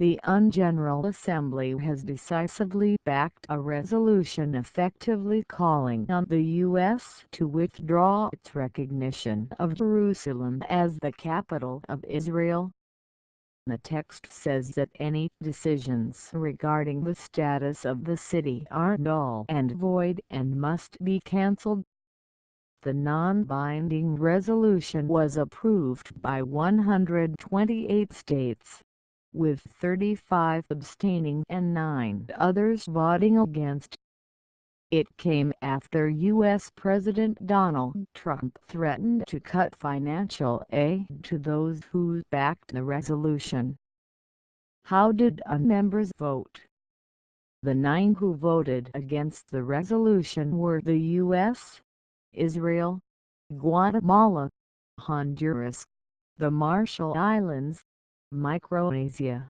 The UN General Assembly has decisively backed a resolution effectively calling on the U.S. to withdraw its recognition of Jerusalem as the capital of Israel. The text says that any decisions regarding the status of the city are null and void and must be cancelled. The non-binding resolution was approved by 128 states, with 35 abstaining and 9 others voting against. It came after U.S. President Donald Trump threatened to cut financial aid to those who backed the resolution. How did UN members vote? The 9 who voted against the resolution were the U.S., Israel, Guatemala, Honduras, the Marshall Islands, Micronesia,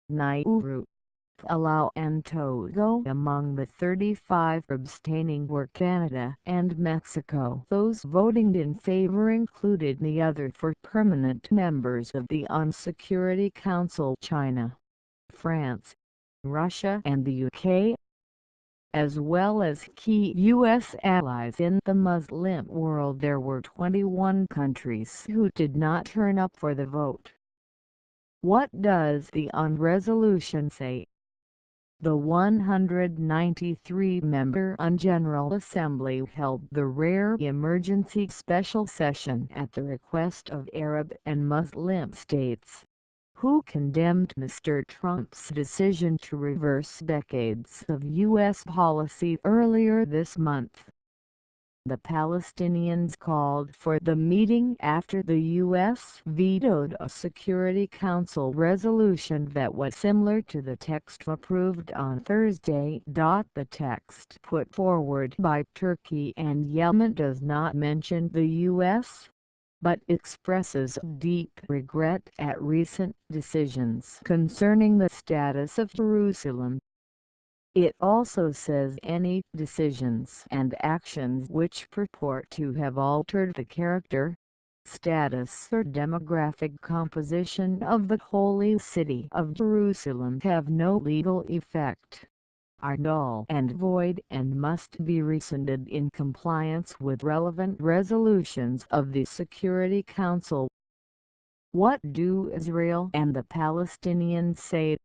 Nauru, Palau and Togo. Among the 35 abstaining were Canada and Mexico. Those voting in favor included the other 4 permanent members of the UN Security Council: China, France, Russia and the UK, as well as key U.S. allies in the Muslim world. There were 21 countries who did not turn up for the vote. What does the UN resolution say? The 193-member UN General Assembly held the rare emergency special session at the request of Arab and Muslim states, who condemned Mr. Trump's decision to reverse decades of U.S. policy earlier this month. The Palestinians called for the meeting after the U.S. vetoed a Security Council resolution that was similar to the text approved on Thursday. The text put forward by Turkey and Yemen does not mention the U.S., but expresses deep regret at recent decisions concerning the status of Jerusalem. It also says any decisions and actions which purport to have altered the character, status or demographic composition of the Holy City of Jerusalem have no legal effect, are null and void and must be rescinded in compliance with relevant resolutions of the Security Council. What do Israel and the Palestinians say?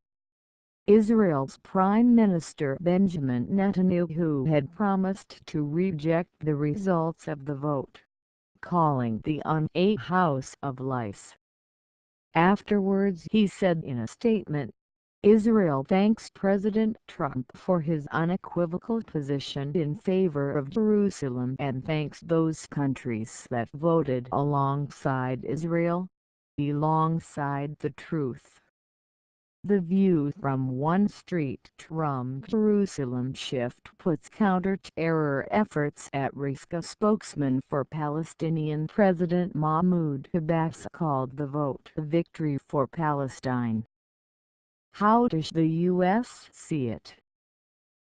Israel's Prime Minister Benjamin Netanyahu had promised to reject the results of the vote, calling the UN a house of lies. Afterwards he said in a statement, Israel thanks President Trump for his unequivocal position in favor of Jerusalem and thanks those countries that voted alongside Israel, alongside the truth. The view from one street from Jerusalem shift puts counter-terror efforts at risk. A spokesman for Palestinian President Mahmoud Abbas called the vote a victory for Palestine. How does the U.S. see it?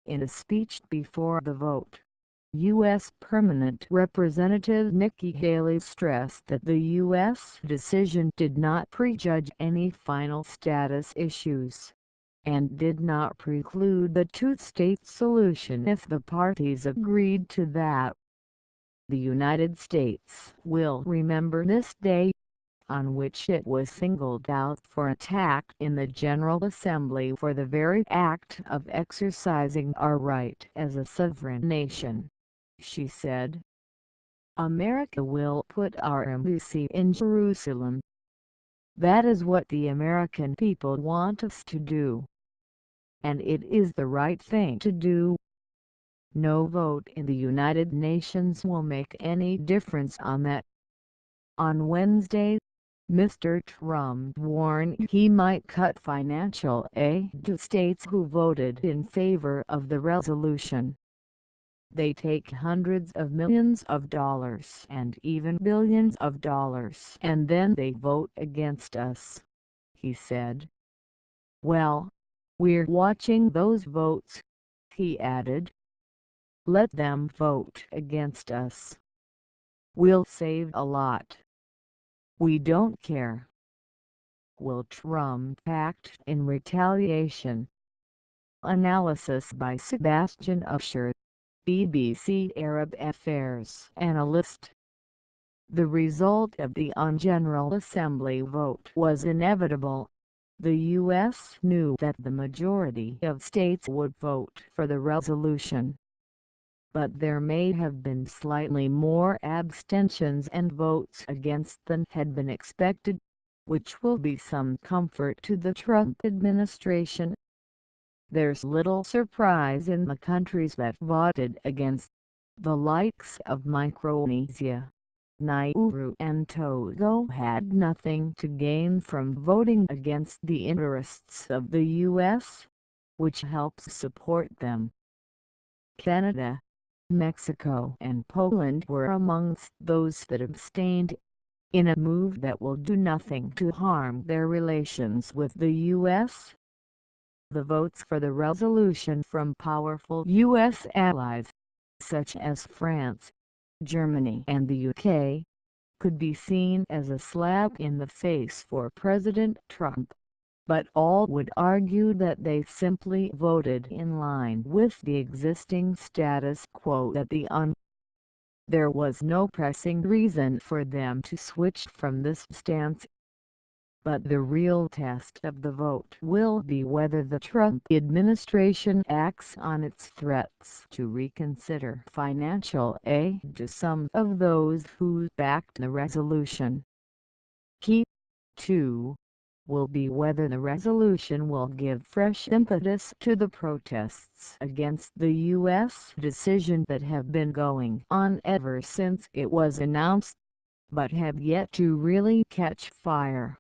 In a speech before the vote, U.S. Permanent Representative Nikki Haley stressed that the U.S. decision did not prejudge any final status issues, and did not preclude the two-state solution if the parties agreed to that. The United States will remember this day, on which it was singled out for attack in the General Assembly for the very act of exercising our right as a sovereign nation, she said. America will put our embassy in Jerusalem. That is what the American people want us to do. And it is the right thing to do. No vote in the United Nations will make any difference on that. On Wednesday, Mr. Trump warned he might cut financial aid to states who voted in favor of the resolution. They take hundreds of millions of dollars and even billions of dollars and then they vote against us, he said. Well, we're watching those votes, he added. Let them vote against us. We'll save a lot. We don't care. Will Trump act in retaliation? Analysis by Sebastian Usher, BBC Arab Affairs analyst. The result of the General Assembly vote was inevitable. The U.S. knew that the majority of states would vote for the resolution, but there may have been slightly more abstentions and votes against than had been expected, which will be some comfort to the Trump administration. There's little surprise in the countries that voted against. The likes of Micronesia, Nauru and Togo had nothing to gain from voting against the interests of the U.S., which helps support them. Canada, Mexico and Poland were amongst those that abstained, in a move that will do nothing to harm their relations with the U.S. The votes for the resolution from powerful U.S. allies, such as France, Germany and the UK, could be seen as a slap in the face for President Trump, but all would argue that they simply voted in line with the existing status quo at the UN. There was no pressing reason for them to switch from this stance. But the real test of the vote will be whether the Trump administration acts on its threats to reconsider financial aid to some of those who backed the resolution. Key, too, will be whether the resolution will give fresh impetus to the protests against the U.S. decision that have been going on ever since it was announced, but have yet to really catch fire.